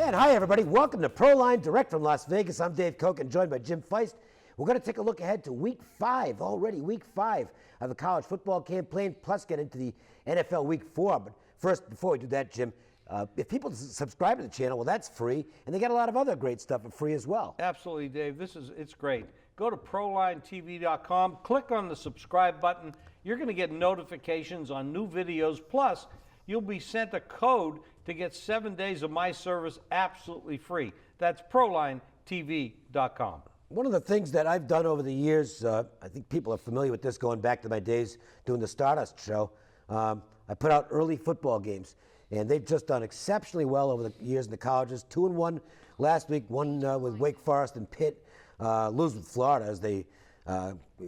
And hi, everybody. Welcome to Proline, direct from Las Vegas. I'm Dave Koch and joined by Jim Feist. We're going to take a look ahead to Week 5, already Week 5 of the college football campaign, plus get into the NFL Week 4. But first, before we do that, Jim, if people subscribe to the channel, well, that's free, and they get a lot of other great stuff for free as well. Absolutely, Dave. It's great. Go to ProlineTV.com, click on the subscribe button. You're going to get notifications on new videos, plus you'll be sent a code to get 7 days of my service absolutely free. That's ProlineTV.com. One of the things that I've done over the years, I think people are familiar with this going back to my days doing the Stardust show, I put out early football games, and they've just done exceptionally well over the years in the colleges. 2-1 last week, one with Wake Forest and Pitt, lose with Florida as they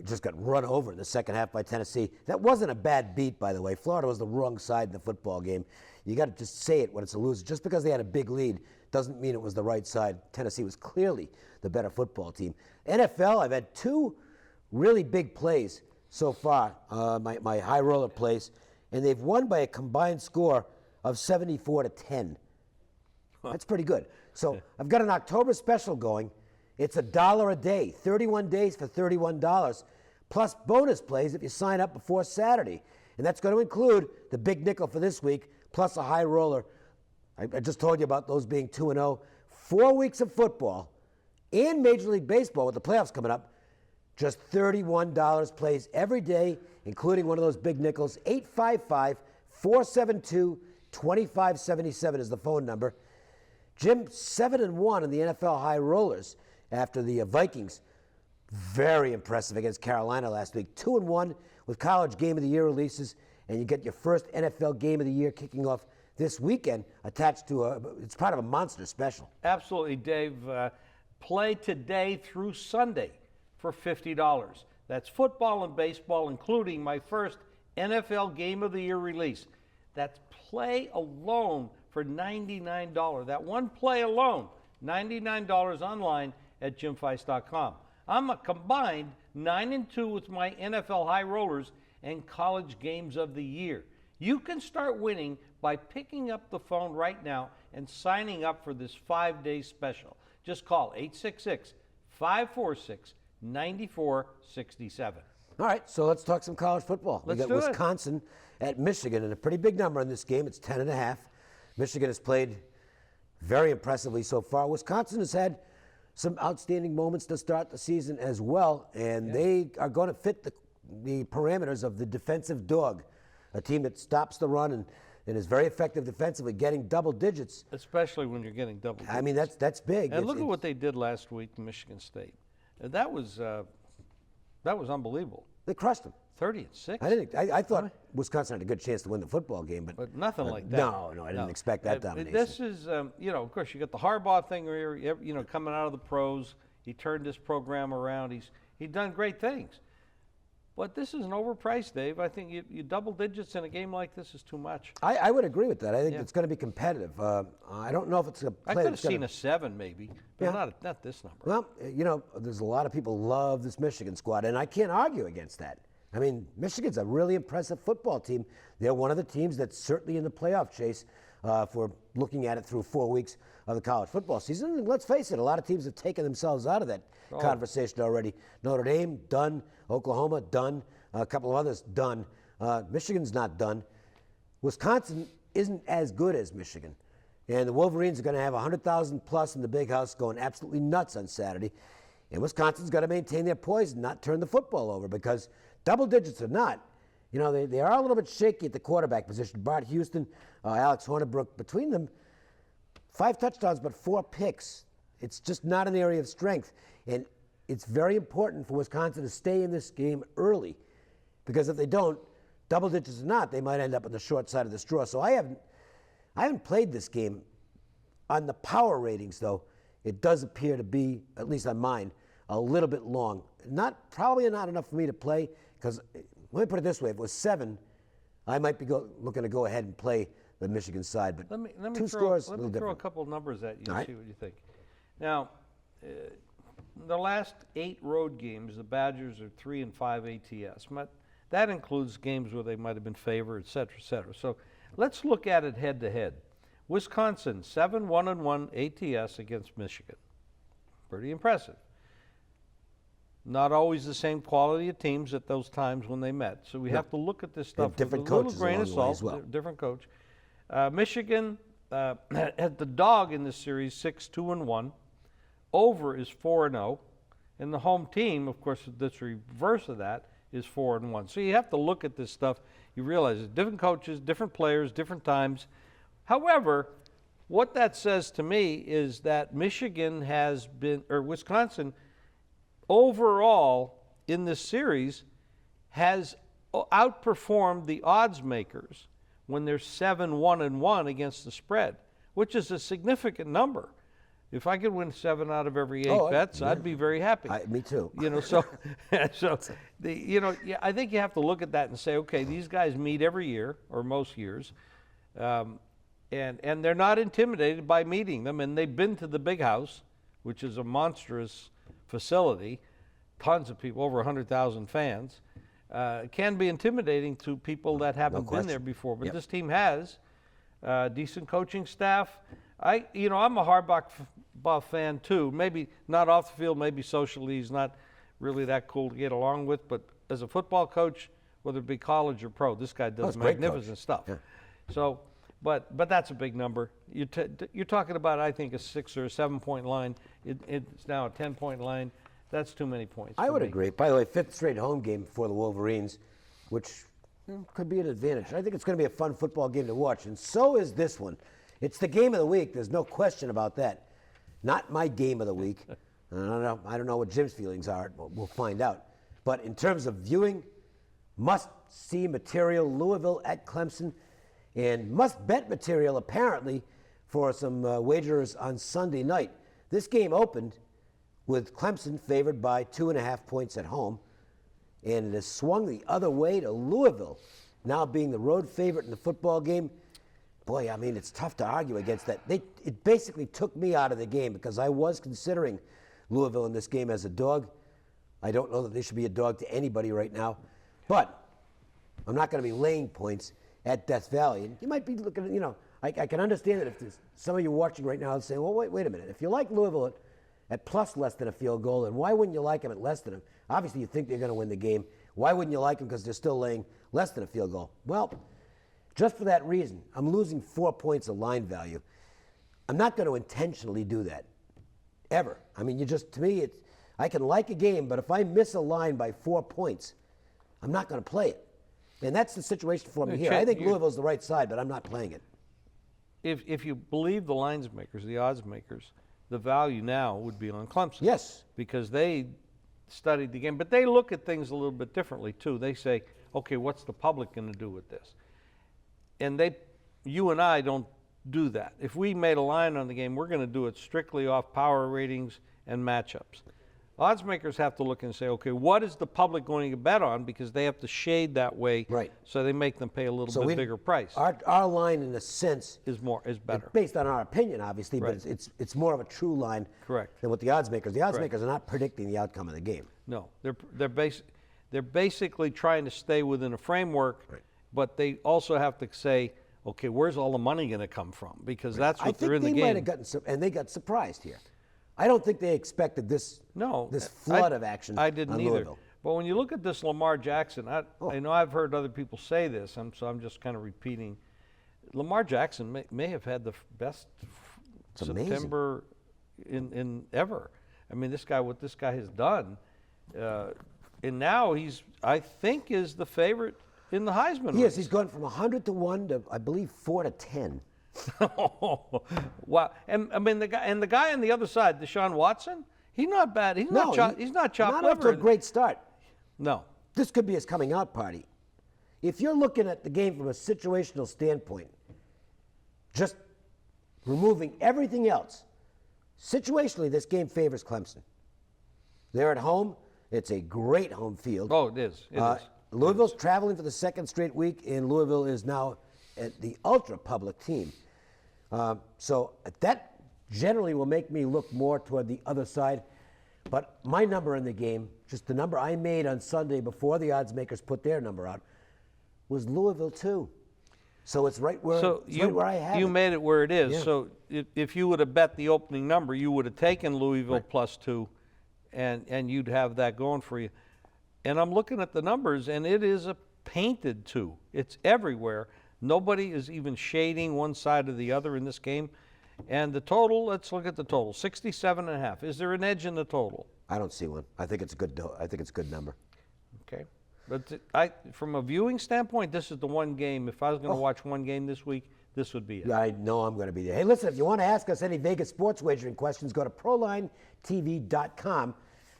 just got run over in the second half by Tennessee. That wasn't a bad beat, by the way. Florida was the wrong side in the football game. You got to just say it when it's a loser. Just because they had a big lead doesn't mean it was the right side. Tennessee was clearly the better football team. NFL, I've had two really big plays so far, my high roller plays, and they've won by a combined score of 74-10. That's pretty good. So I've got an October special going. It's $1 a day, 31 days for $31, plus bonus plays if you sign up before Saturday. And that's going to include the big nickel for this week, plus a high roller. I just told you about those being 2-0. 4 weeks of football and Major League Baseball with the playoffs coming up. Just $31 plays every day, including one of those big nickels. 855-472-2577 is the phone number. Jim, 7-1 in the NFL high rollers after the Vikings. Very impressive against Carolina last week. 2-1 with college game of the year releases, and you get your first NFL game of the year kicking off this weekend, attached to it's part of a monster special. Absolutely, Dave. Play today through Sunday for $50. That's football and baseball, including my first NFL game of the year release. That's play alone for $99. That one play alone, $99 online at jimfeist.com. I'm a combined 9-2 with my NFL high rollers and college games of the year. You can start winning by picking up the phone right now and signing up for this 5-day special. Just call 866-546-9467. All right, so let's talk some college football. Let's we got Wisconsin at Michigan, and a pretty big number in this game. It's 10.5. Michigan has played very impressively so far. Wisconsin has had some outstanding moments to start the season as well, and they are going to fit the parameters of the defensive dog, a team that stops the run and is very effective defensively, getting double digits. Especially when you're getting double digits. I mean, that's big. And look at what they did last week in Michigan State. That was unbelievable. They crushed them. 30-6. I thought Wisconsin had a good chance to win the football game, but nothing like that. No, I didn't expect that domination. This is, of course, you got the Harbaugh thing here. Coming out of the pros, he turned this program around. He's done great things. But this is an overpriced, Dave. I think you double digits in a game like this is too much. I would agree with that. I think it's going to be competitive. I don't know if it's a play. I could have seen a 7 maybe, but not this number. Well, there's a lot of people love this Michigan squad, and I can't argue against that. I mean, Michigan's a really impressive football team. They're one of the teams that's certainly in the playoff chase for looking at it through 4 weeks of the college football season. And let's face it, a lot of teams have taken themselves out of that conversation already. Notre Dame, done. Oklahoma, done. A couple of others, done. Michigan's not done. Wisconsin isn't as good as Michigan. And the Wolverines are going to have 100,000 plus in the big house going absolutely nuts on Saturday. And Wisconsin's got to maintain their poise and not turn the football over, because double digits or not, they are a little bit shaky at the quarterback position. Bart Houston, Alex Hornibrook, between them, 5 touchdowns but 4 picks. It's just not an area of strength. And it's very important for Wisconsin to stay in this game early, because if they don't, double digits or not, they might end up on the short side of the straw. So I haven't played this game. On the power ratings, though, it does appear to be, at least on mine, a little bit long. Probably not enough for me to play, because let me put it this way: if it was 7, I might be looking to go ahead and play the Michigan side. But let me two throw, scores, let me throw a couple of numbers at you and see what you think. Now, the last 8 road games, the Badgers are 3-5 ATS. That includes games where they might have been favored, et cetera, et cetera. So let's look at it head to head. Wisconsin 7-1-1 ATS against Michigan. Pretty impressive. Not always the same quality of teams at those times when they met. So we have to look at this stuff with a little grain of salt. As well. Different coach. Michigan had the dog in this series 6-2-1. Over is 4-0. And the home team, of course, the reverse of that is 4-1. So you have to look at this stuff. You realize it's different coaches, different players, different times. However, what that says to me is that Michigan has been, or Wisconsin, overall in this series has outperformed the odds makers when they're 7-1-1 against the spread, which is a significant number. If I could win 7 out of every 8 bets, I'd be very happy. Me too. So I think you have to look at that and say, okay, these guys meet every year or most years, and they're not intimidated by meeting them. And they've been to the Big House, which is a monstrous facility, tons of people, over 100,000 fans. It can be intimidating to people that haven't been there before, but this team has decent coaching staff. I'm a Harbaugh fan too. Maybe not off the field, maybe socially he's not really that cool to get along with, but as a football coach, whether it be college or pro, this guy does magnificent stuff. Yeah. So, but that's a big number. You're talking about, I think, a 6 or a 7 point line. It's now a 10-point line. That's too many points. I would agree. By the way, 5th straight home game for the Wolverines, which could be an advantage. I think it's going to be a fun football game to watch, and so is this one. It's the game of the week. There's no question about that. Not my game of the week. I don't know what Jim's feelings are. We'll find out. But in terms of viewing, must-see material, Louisville at Clemson, and must-bet material, apparently, for some wagerers on Sunday night. This game opened with Clemson favored by 2.5 points at home, and it has swung the other way to Louisville, now being the road favorite in the football game. Boy, I mean, it's tough to argue against that. It basically took me out of the game because I was considering Louisville in this game as a dog. I don't know that they should be a dog to anybody right now, but I'm not going to be laying points at Death Valley. And you might be looking at, I can understand that if there's some of you watching right now and saying, well, wait a minute. If you like Louisville at plus less than a field goal, then why wouldn't you like them at less than them? Obviously, you think they're going to win the game. Why wouldn't you like them because they're still laying less than a field goal? Well, just for that reason, I'm losing 4 points of line value. I'm not going to intentionally do that, ever. I mean, to me, I can like a game, but if I miss a line by 4 points, I'm not going to play it. And that's the situation for me here. I think Louisville's the right side, but I'm not playing it. If you believe the lines makers, the odds makers, the value now would be on Clemson. Yes. Because they studied the game. But they look at things a little bit differently, too. They say, okay, what's the public going to do with this? And you and I don't do that. If we made a line on the game, we're going to do it strictly off power ratings and matchups. Odds makers have to look and say, okay, what is the public going to bet on? Because they have to shade that way, right? So they make them pay a little bit bigger price. Our line, in a sense, is better, based on our opinion, obviously, right. But it's more of a true line, correct, than what the odds makers. The odds makers are not predicting the outcome of the game. No, they're basically trying to stay within a framework, right. But they also have to say, okay, where's all the money going to come from? Because that's what they're in the game. I think they might have gotten, and they got surprised here. I don't think they expected this flood of action. I didn't either. Louisville. But when you look at this Lamar Jackson, I know I've heard other people say this, so I'm just kind of repeating. Lamar Jackson may have had the best September in ever. I mean, what this guy has done, and now I think is the favorite in the Heisman race. Yes, he's gone from 100 to 1 to, I believe, 4 to 10. Wow! And I mean the guy on the other side, Deshaun Watson, he's not bad. He's not chopped Not off to a great start. No, this could be his coming out party. If you're looking at the game from a situational standpoint, just removing everything else, situationally, this game favors Clemson. They're at home. It's a great home field. Oh, it is. Louisville's traveling for the second straight week, and Louisville is now the ultra-public team. So that generally will make me look more toward the other side. But my number in the game, just the number I made on Sunday before the odds makers put their number out, was Louisville 2. So it's right where, right where I have you it. made it where it is. Yeah. So if you would have bet the opening number, you would have taken Louisville +2, and you'd have that going for you. And I'm looking at the numbers, and it is a painted 2. It's everywhere. Nobody is even shading one side or the other in this game. And the total, let's look at the total, 67.5. Is there an edge in the total? I don't see one. I think it's a good. I think it's a good number. Okay. But from a viewing standpoint, this is the one game. If I was going to watch one game this week, this would be it. I know I'm going to be there. Hey, listen, if you want to ask us any Vegas sports wagering questions, go to ProlineTV.com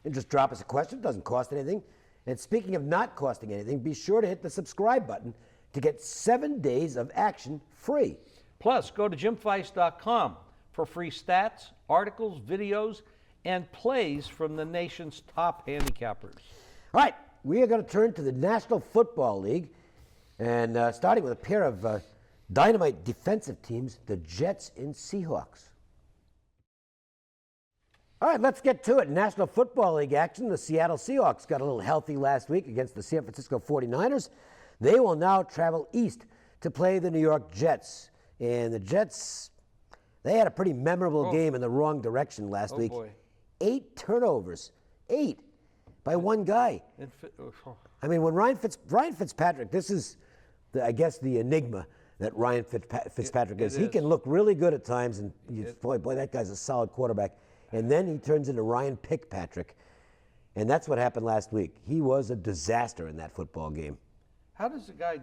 and just drop us a question. It doesn't cost anything. And speaking of not costing anything, be sure to hit the subscribe button to get 7 days of action free. Plus, go to JimFeist.com for free stats, articles, videos, and plays from the nation's top handicappers. All right, we are going to turn to the National Football League, and starting with a pair of dynamite defensive teams, the Jets and Seahawks. All right, let's get to it. National Football League action. The Seattle Seahawks got a little healthy last week against the San Francisco 49ers. They will now travel east to play the New York Jets. And the Jets, they had a pretty memorable game in the wrong direction last week. Boy. 8 turnovers. 8 by one guy. I mean, when Ryan Fitzpatrick, this is, I guess, the enigma that Ryan Fitzpatrick is. He can look really good at times, and boy, that guy's a solid quarterback. And then he turns into Ryan Pickpatrick. And that's what happened last week. He was a disaster in that football game. How does a guy,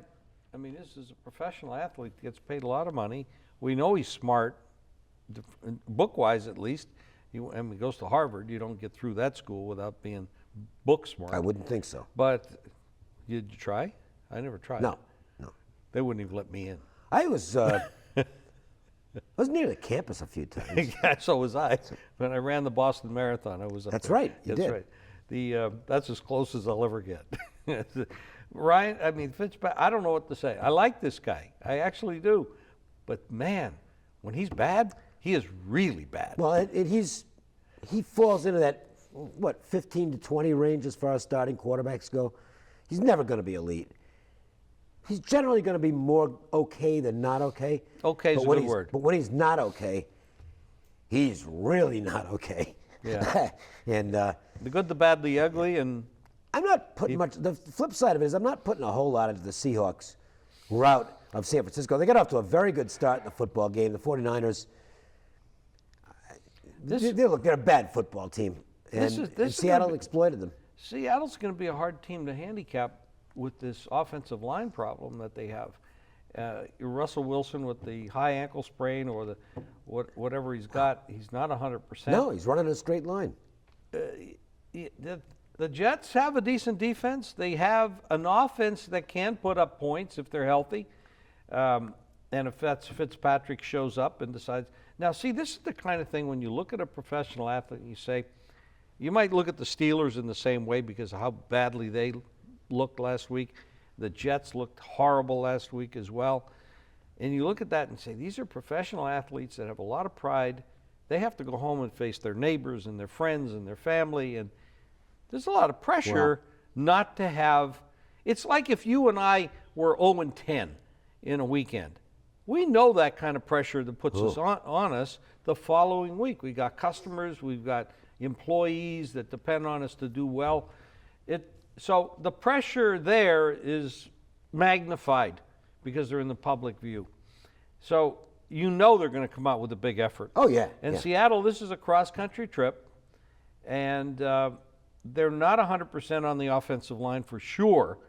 I mean, this is a professional athlete, gets paid a lot of money. We know he's smart, book-wise at least. He goes to Harvard. You don't get through that school without being book smart. I wouldn't think so. But did you try? I never tried. No. They wouldn't even let me in. I was near the campus a few times. Yeah, so was I. When I ran the Boston Marathon, I was up That's there. right, you did. Right. That's as close as I'll ever get. Ryan, I mean, Fitzpatrick, I don't know what to say. I like this guy. I actually do. But, man, when he's bad, he is really bad. Well, he falls into that, 15 to 20 range as far as starting quarterbacks go. He's never going to be elite. He's generally going to be more okay than not okay. Okay is a good word. But when he's not okay, he's really not okay. Yeah. And the good, the bad, the ugly, and I'm not putting much. The flip side of it is I'm not putting a whole lot into the Seahawks route of San Francisco. They got off to a very good start in the football game. The 49ers, they're a bad football team. And Seattle exploited them. Seattle's going to be a hard team to handicap with this offensive line problem that they have. Russell Wilson with the high ankle sprain or whatever he's got, he's not 100%. No, he's running a straight line. The Jets have a decent defense. They have an offense that can put up points if they're healthy. And if Fitzpatrick shows up and decides. Now, see, this is the kind of thing when you look at a professional athlete and you say, you might look at the Steelers in the same way because of how badly they looked last week. The Jets looked horrible last week as well. And you look at that and say, these are professional athletes that have a lot of pride. They have to go home and face their neighbors and their friends and their family. And there's a lot of pressure not to have. It's like if you and I were 0-10 in a weekend. We know that kind of pressure that puts us on us the following week. We got customers, we've got employees that depend on us to do well. So the pressure there is magnified because they're in the public view. So you know they're going to come out with a big effort. Oh, yeah. And Seattle, this is a cross-country trip, and they're not 100% on the offensive line for sure.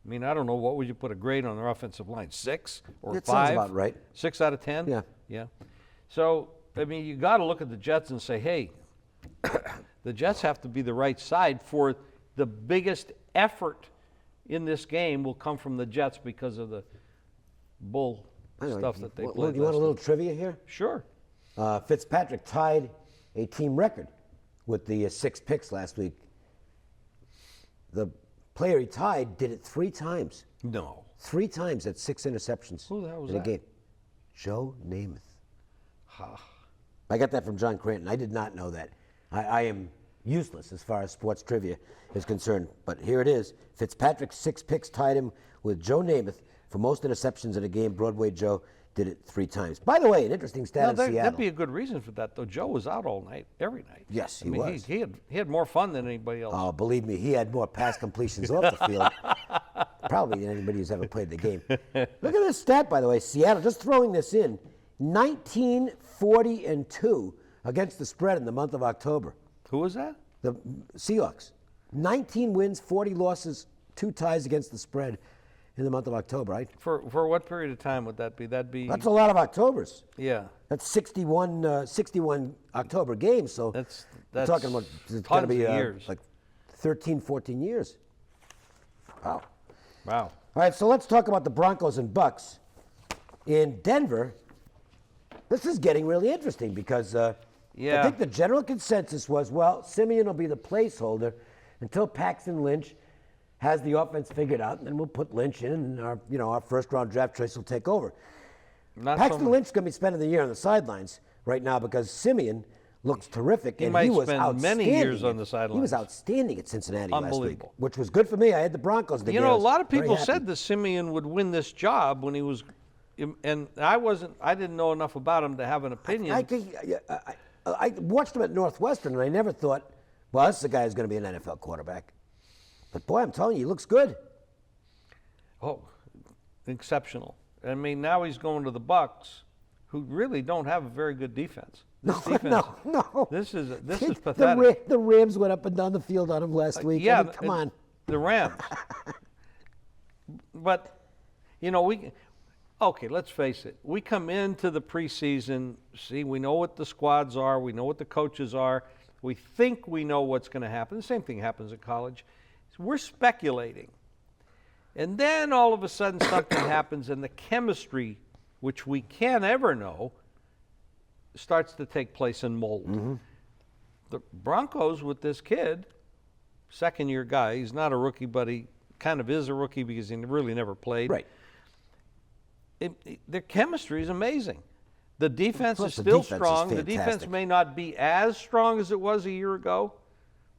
I mean, I don't know, what would you put a grade on their offensive line? 6 or 5? That sounds about right. 6 out of 10? Yeah. Yeah. So, I mean, you got to look at the Jets and say, hey, the Jets have to be the right side for the biggest effort in this game will come from the Jets because of the bull stuff that they played. You want a little trivia here? Sure. Fitzpatrick tied a team record with the 6 picks last week. The player he tied did it 3 times. No. 3 times at 6 interceptions. Who the hell was in that? A game. Joe Namath. I got that from John Cranton. I did not know that. I am useless as far as sports trivia is concerned, but here it is. Fitzpatrick's 6 picks tied him with Joe Namath for most interceptions in a game. Broadway Joe did it 3 times. By the way, an interesting stat No, in Seattle. that'd be a good reason for that, though. Joe was out all night, every night. Yes, he I mean, was. He had more fun than anybody else. Oh, believe me, he had more pass completions off the field probably than anybody who's ever played the game. Look at this stat, by the way. Seattle, just throwing this in, 19, 40, and 2 against the spread in the month of October. Who was that? The Seahawks. 19 wins, 40 losses, 2 ties against the spread in the month of October, right? For what period of time would that be? That's a lot of Octobers. Yeah. That's 61 October games, so That's we're talking about it's got to be years. like 13, 14 years. Wow. Wow. All right, so let's talk about the Broncos and Bucs. In Denver, this is getting really interesting because I think the general consensus was, well, Simeon will be the placeholder until Paxton Lynch has the offense figured out, and then we'll put Lynch in, and our first-round draft choice will take over. Paxton Lynch is going to be spending the year on the sidelines right now because Simeon looks terrific, and he was spend many years on the sidelines. He was outstanding at Cincinnati last week, Unbelievable. which was good for me. I had the Broncos together. A lot of people said that Simeon would win this job when he was, and I didn't know enough about him to have an opinion. I watched him at Northwestern, and I never thought, well, this is a guy who's going to be an NFL quarterback. But boy, I'm telling you, he looks good. Oh, exceptional. I mean, now he's going to the Bucs, who really don't have a very good defense. No. This is pathetic. The Rams went up and down the field on him last week. Yeah, I mean, come on. The Rams. But, let's face it. We come into the preseason, we know what the squads are, we know what the coaches are, we think we know what's going to happen. The same thing happens at college. We're speculating. And then all of a sudden something happens and the chemistry, which we can't ever know, starts to take place and mold. Mm-hmm. The Broncos with this kid, second-year guy, he's not a rookie, but he kind of is a rookie because he really never played. Right. Their chemistry is amazing. The defense Plus, is the still defense is strong. The defense fantastic. may not be as strong as it was a year ago,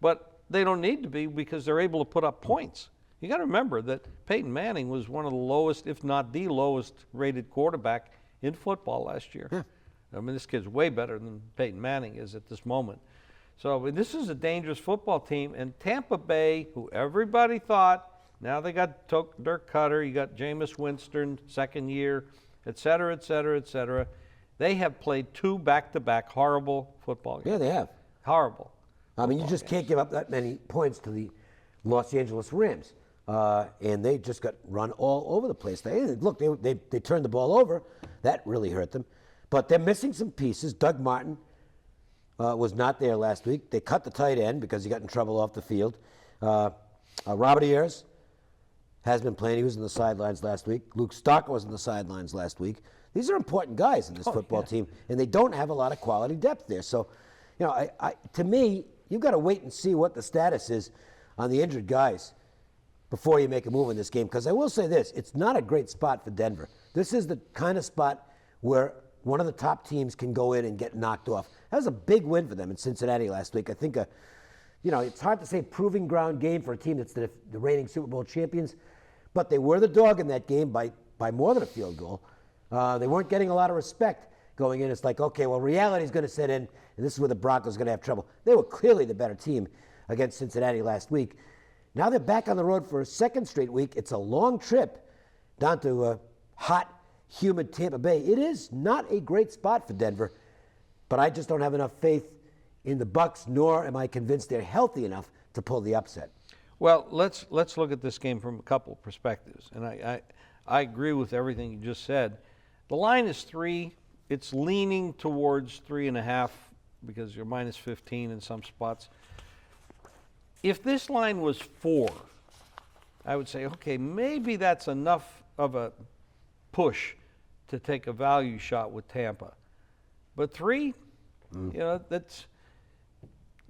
but they don't need to be because they're able to put up points. You got to remember that Peyton Manning was one of the lowest, if not the lowest, rated quarterback in football last year. Yeah. I mean, this kid's way better than Peyton Manning is at this moment. So this is a dangerous football team. And Tampa Bay, who everybody thought, now they got Dirk Cutter, you got Jameis Winston, second year, et cetera, et cetera, et cetera. They have played 2 back-to-back horrible football games. Yeah, they have. Horrible. I mean, you just can't give up that many points to the Los Angeles Rams. And they just got run all over the place. They turned the ball over. That really hurt them. But they're missing some pieces. Doug Martin was not there last week. They cut the tight end because he got in trouble off the field. Robert Ayers has been playing. He was on the sidelines last week. Luke Stocker was on the sidelines last week. These are important guys in this football team, and they don't have a lot of quality depth there. So, to me, you've got to wait and see what the status is on the injured guys before you make a move in this game. Because I will say this, it's not a great spot for Denver. This is the kind of spot where one of the top teams can go in and get knocked off. That was a big win for them in Cincinnati last week. I think, it's hard to say proving ground game for a team that's the reigning Super Bowl champions, but they were the dog in that game by more than a field goal. They weren't getting a lot of respect going in. It's like, okay, well, reality's going to set in, and this is where the Broncos are going to have trouble. They were clearly the better team against Cincinnati last week. Now they're back on the road for a second straight week. It's a long trip down to hot, humid Tampa Bay. It is not a great spot for Denver, but I just don't have enough faith in the Bucs, nor am I convinced they're healthy enough to pull the upset. Well, let's look at this game from a couple of perspectives, and I agree with everything you just said. The line is 3. It's leaning towards 3.5 because you're minus 15 in some spots. If this line was 4, I would say, okay, maybe that's enough of a push to take a value shot with Tampa. But 3,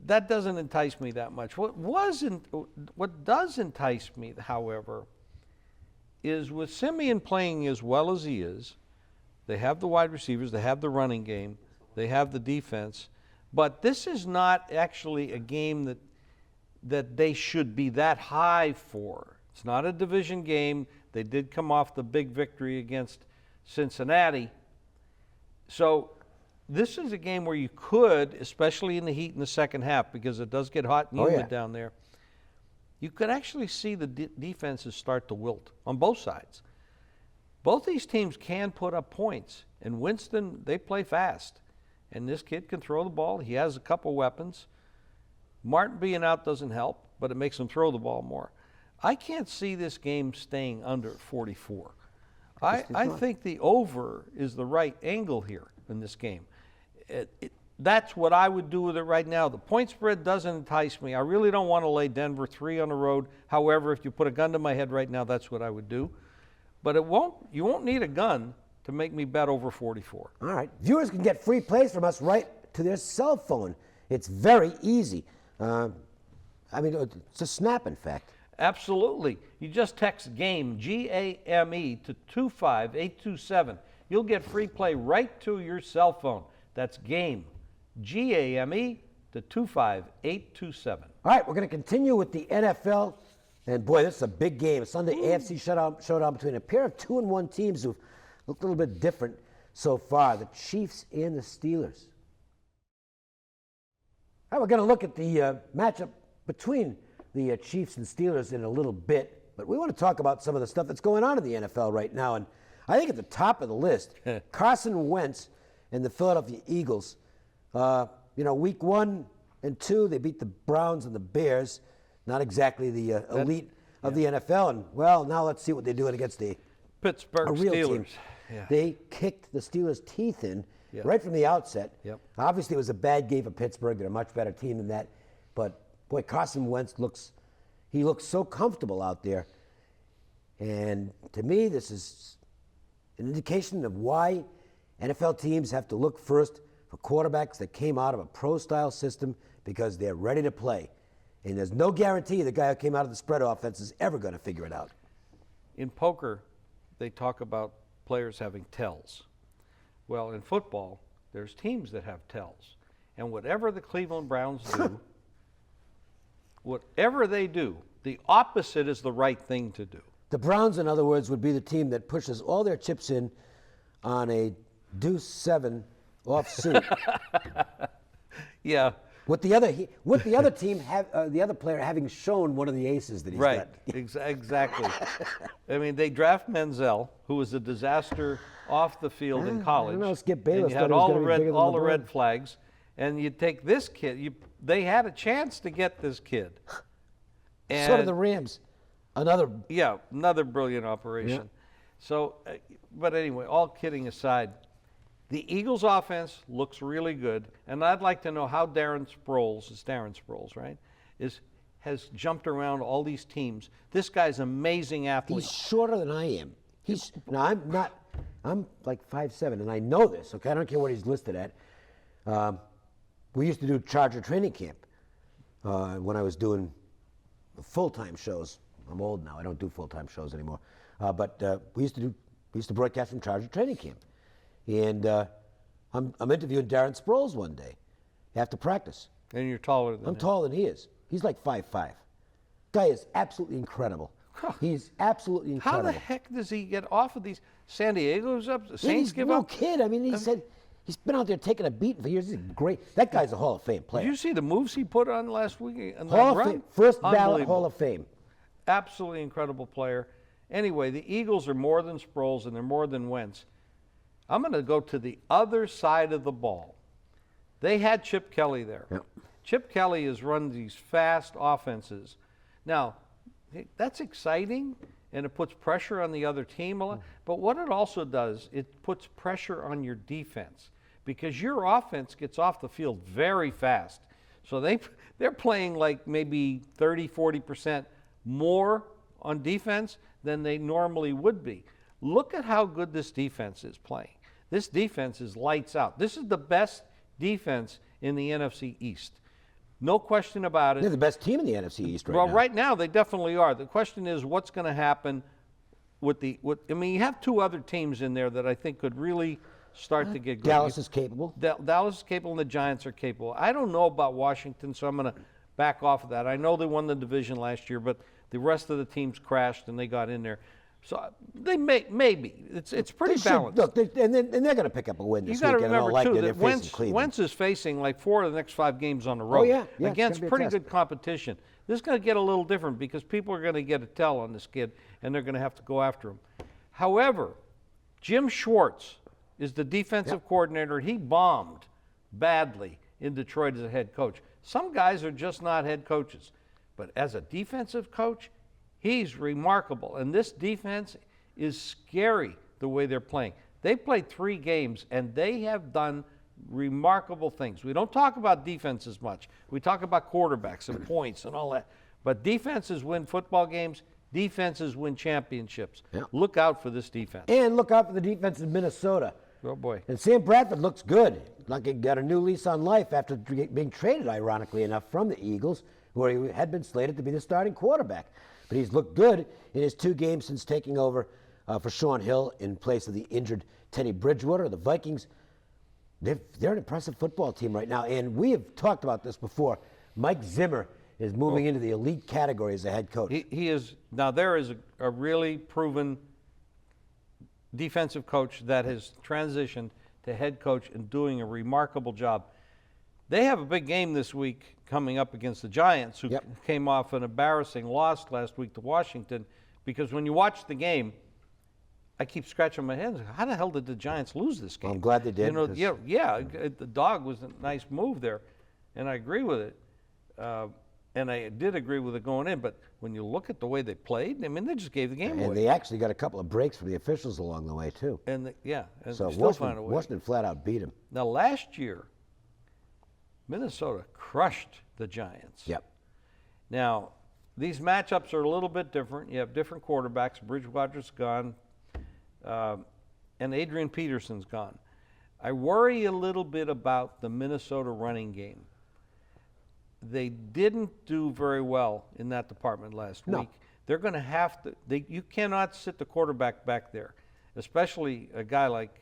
that doesn't entice me that much. What does entice me, however, is with Simeon playing as well as he is, they have the wide receivers, they have the running game, they have the defense, but this is not actually a game that they should be that high for. It's not a division game. They did come off the big victory against Cincinnati. So this is a game where you could, especially in the heat in the second half, because it does get hot and humid down there, you could actually see the defenses start to wilt on both sides. Both these teams can put up points, and Winston, they play fast. And this kid can throw the ball. He has a couple weapons. Martin being out doesn't help, but it makes him throw the ball more. I can't see this game staying under 44. I think the over is the right angle here in this game. That's what I would do with it right now. The point spread doesn't entice me. I really don't want to lay Denver 3 on the road. However, if you put a gun to my head right now, that's what I would do. But you won't need a gun to make me bet over 44. All right. Viewers can get free plays from us right to their cell phone. It's very easy. It's a snap, in fact. Absolutely. You just text GAME, G-A-M-E, to 25827. You'll get free play right to your cell phone. That's GAME, G-A-M-E, to 25827. All right, we're going to continue with the NFL. And boy, this is a big game. Sunday AFC showdown between a pair of 2-1 teams who've looked a little bit different so far, the Chiefs and the Steelers. All right, we're going to look at the matchup between the Chiefs and Steelers in a little bit, but we want to talk about some of the stuff that's going on in the NFL right now. And I think at the top of the list, Carson Wentz and the Philadelphia Eagles. Week 1 and 2, they beat the Browns and the Bears. Not exactly the elite of the NFL. And, well, now let's see what they're doing against the Pittsburgh real Steelers. team. Yeah. They kicked the Steelers' teeth in right from the outset. Yep. Obviously, it was a bad game for Pittsburgh. They're a much better team than that. But, boy, Carson Wentz looks so comfortable out there. And to me, this is an indication of why NFL teams have to look first for quarterbacks that came out of a pro-style system, because they're ready to play. And there's no guarantee the guy who came out of the spread offense is ever going to figure it out. In poker, they talk about players having tells. Well, in football, there's teams that have tells. And whatever the Cleveland Browns do, whatever they do, the opposite is the right thing to do. The Browns, in other words, would be the team that pushes all their chips in on a deuce 7 offsuit. Yeah. With the other team, the other player having shown one of the aces that he's got. Exactly. I mean, they draft Menzel, who was a disaster off the field in college. I don't know, Skip Bayless and you had all the red flags, and you take this kid. They had a chance to get this kid. And so did the Rams. Another brilliant operation. Yeah. So, but anyway, all kidding aside, the Eagles' offense looks really good, and I'd like to know how Darren Sproles, right, has jumped around all these teams. This guy's an amazing athlete. He's shorter than I am. I'm like 5'7", and I know this, okay? I don't care what he's listed at. We used to do Charger training camp when I was doing full-time shows. I'm old now. I don't do full-time shows anymore. But we used to broadcast from Charger training camp. And I'm interviewing Darren Sproles one day after practice. And you're taller than him. I'm taller than he is. He's like 5'5". Guy is absolutely incredible. He's absolutely incredible. How the heck does he get off of these? San Diego's up. The Saints give up. He's no kid. I mean, he said he's been out there taking a beating for years. He's great. That guy's a Hall of Fame player. Did you see the moves he put on last week? Hall of Fame. First ballot Hall of Fame. Absolutely incredible player. Anyway, the Eagles are more than Sproles, and they're more than Wentz. I'm going to go to the other side of the ball. They had Chip Kelly there. Yep. Chip Kelly has run these fast offenses. Now, that's exciting, and it puts pressure on the other team a lot. But what it also does, it puts pressure on your defense, because your offense gets off the field very fast. So they're playing like maybe 30, 40% more on defense than they normally would be. Look at how good this defense is playing. This defense is lights out. This is the best defense in the NFC East. No question about it. They're the best team in the NFC East right now. Well, right now they definitely are. The question is what's going to happen with you have two other teams in there that I think could really start to get good. Dallas is capable. Dallas is capable, and the Giants are capable. I don't know about Washington, so I'm going to back off of that. I know they won the division last year, but the rest of the teams crashed and they got in there. So they maybe it's pretty They should, balanced. look, and they're going to pick up a win You this got to weekend. in all remember too likelihood. that They're facing Cleveland. Wentz is facing like 4 of the next 5 games on the road yeah, it's against gonna be a pretty test. good competition. This is going to get a little different because people are going to get a tell on this kid, and they're going to have to go after him. However, Jim Schwartz is the defensive coordinator. He bombed badly in Detroit as a head coach. Some guys are just not head coaches, but as a defensive coach, he's remarkable. And this defense is scary the way they're playing. They played 3 games, and they have done remarkable things. We don't talk about defenses much. We talk about quarterbacks and points and all that. But defenses win football games. Defenses win championships. Yeah. Look out for this defense. And look out for the defense in Minnesota. Oh, boy. And Sam Bradford looks good. Like he got a new lease on life after being traded, ironically enough, from the Eagles, where he had been slated to be the starting quarterback. But he's looked good in his 2 games since taking over for Sean Hill in place of the injured Teddy Bridgewater. The Vikings, they're an impressive football team right now. And we have talked about this before. Mike Zimmer is moving into the elite category as a head coach. He is. Now, there is a really proven defensive coach that has transitioned to head coach and doing a remarkable job. They have a big game this week coming up against the Giants, who came off an embarrassing loss last week to Washington, because when you watch the game, I keep scratching my head. How the hell did the Giants lose this game? I'm glad they did. You know, the dog was a nice move there, and I agree with it. And I did agree with it going in, but when you look at the way they played, I mean, they just gave the game away. And they actually got a couple of breaks from the officials along the way, too. And and So still find a way. Washington flat out beat them. Now, last year, Minnesota crushed the Giants. Yep. Now, these matchups are a little bit different. You have different quarterbacks. Bridgewater's gone, and Adrian Peterson's gone. I worry a little bit about the Minnesota running game. They didn't do very well in that department last week. They're going to have to. You cannot sit the quarterback back there, especially a guy like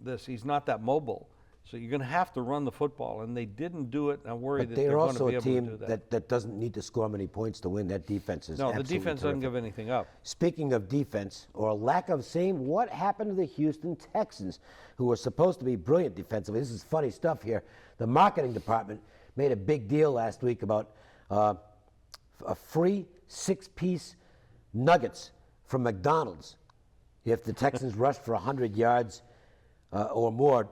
this. He's not that mobile. So you're going to have to run the football, and they didn't do it. I worry that they're going to be able to do that. that doesn't need to score many points to win. That defense is No, the absolutely defense terrific. doesn't give anything up. Speaking of defense, or lack of same, what happened to the Houston Texans, who were supposed to be brilliant defensively? This is funny stuff here. The marketing department made a big deal last week about a free 6-piece nuggets from McDonald's if the Texans rushed for 100 yards or more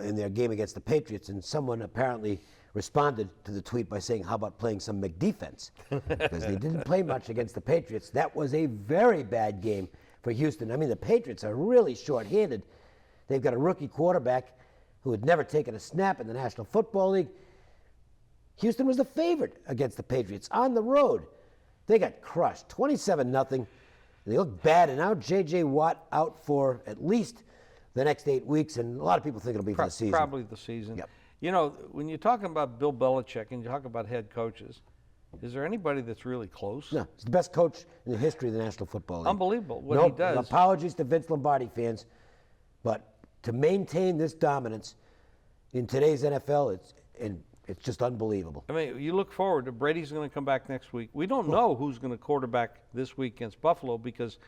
in their game against the Patriots. And someone apparently responded to the tweet by saying, how about playing some McDefense? Because they didn't play much against the Patriots. That was a very bad game for Houston. I mean, the Patriots are really short-handed. They've got a rookie quarterback who had never taken a snap in the National Football League. Houston was the favorite against the Patriots on the road. They got crushed, 27-0. They look bad, and now J.J. Watt out for at least the next 8 weeks, and a lot of people think it'll be for the season. Probably the season. Yep. You know, when you're talking about Bill Belichick and you talk about head coaches, is there anybody that's really close? No, he's the best coach in the history of the National Football League. Unbelievable what he does. Apologies to Vince Lombardi fans, but to maintain this dominance in today's NFL, it's just unbelievable. I mean, you look forward to Brady's going to come back next week. We don't know who's going to quarterback this week against Buffalo because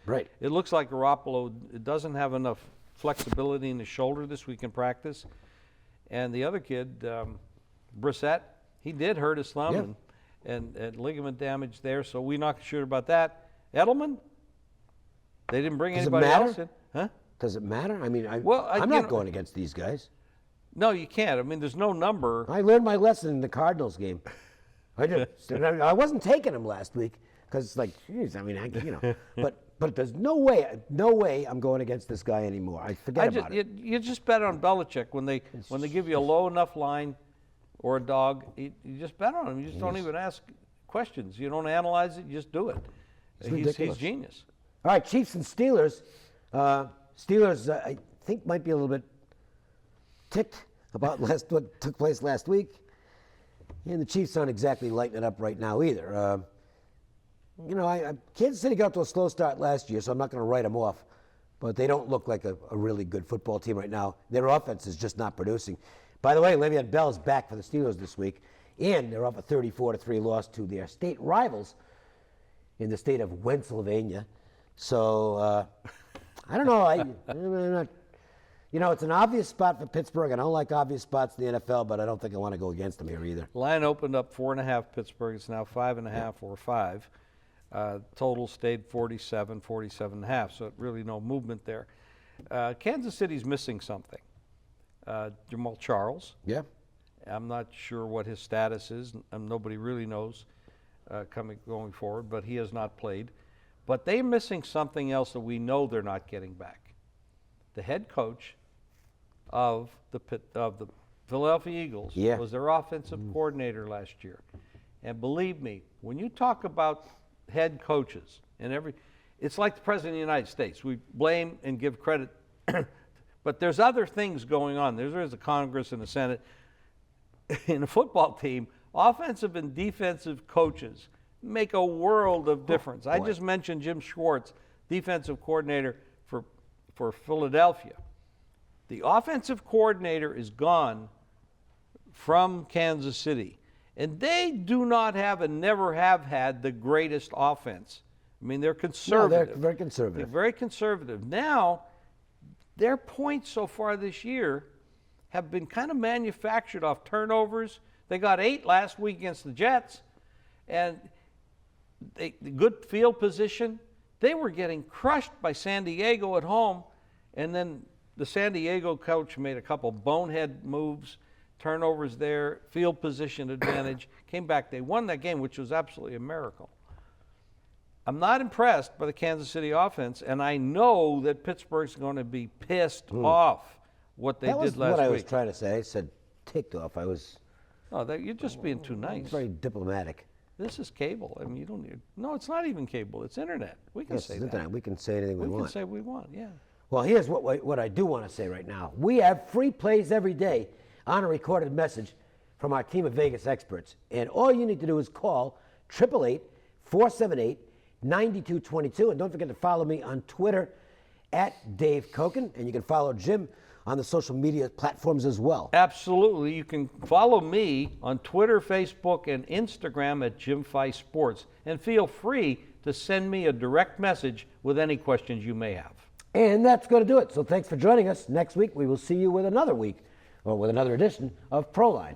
it looks like Garoppolo doesn't have enough flexibility in his shoulder this week in practice. And the other kid, Brissett, he did hurt his thumb and ligament damage there, so we're not sure about that. Edelman, they didn't bring anybody else in. Huh? Does it matter? I mean, I'm not going against these guys. No, you can't. I mean, there's no number. I learned my lesson in the Cardinals game. I did. I wasn't taking them last week because it's like, geez, I mean, but there's no way I'm going against this guy anymore. I forget about it. You just bet on Belichick when they give you a low enough line or a dog. You just bet on him. You just don't even ask questions. You don't analyze it. You just do it. He's genius. All right, Chiefs and Steelers. Steelers, I think, might be a little bit ticked about what took place last week. And the Chiefs aren't exactly lighting it up right now either. Kansas City got off to a slow start last year, so I'm not going to write them off. But they don't look like a really good football team right now. Their offense is just not producing. By the way, Le'Veon Bell is back for the Steelers this week, and they're off a 34-3 loss to their state rivals in the state of Pennsylvania. So I don't know. I'm not, it's an obvious spot for Pittsburgh. I don't like obvious spots in the NFL, but I don't think I want to go against them here either. Line opened up 4.5 Pittsburgh. It's now 5.5 or 5. Total stayed 47.5. So really no movement there. Kansas City's missing something. Jamal Charles. Yeah. I'm not sure what his status is. Nobody really knows going forward, but he has not played. But they're missing something else that we know they're not getting back. The head coach of the Philadelphia Eagles was their offensive coordinator last year. And believe me, when you talk about head coaches it's like the President of the United States. We blame and give credit, but there's other things going on. There's a Congress and a Senate. In a football team, offensive and defensive coaches make a world of difference. I just mentioned Jim Schwartz, defensive coordinator for Philadelphia. The offensive coordinator is gone from Kansas City, and they do not have and never have had the greatest offense. I mean, they're conservative. No, they're very conservative. They're very conservative. Now, their points so far this year have been kind of manufactured off turnovers. They got 8 last week against the Jets, and the good field position. They were getting crushed by San Diego at home, and then the San Diego coach made a couple bonehead moves, turnovers there, field position advantage, came back. They won that game, which was absolutely a miracle. I'm not impressed by the Kansas City offense, and I know that Pittsburgh's going to be pissed off what they did last week. That was what I was trying to say. I said ticked off. I was... Oh, you're just being too nice. Very diplomatic. This is cable. I mean, you don't need... No, it's not even cable. It's internet. We can say that. Internet. We can say anything we want. We can say we want, yeah. Well, here's what I do want to say right now. We have free plays every day on a recorded message from our team of Vegas experts. And all you need to do is call 888-478-9222. And don't forget to follow me on Twitter at Dave Koken. And you can follow Jim on the social media platforms as well. Absolutely. You can follow me on Twitter, Facebook, and Instagram at Jim Fice Sports. And feel free to send me a direct message with any questions you may have. And that's going to do it. So thanks for joining us. Next week, we will see you with another edition of Proline.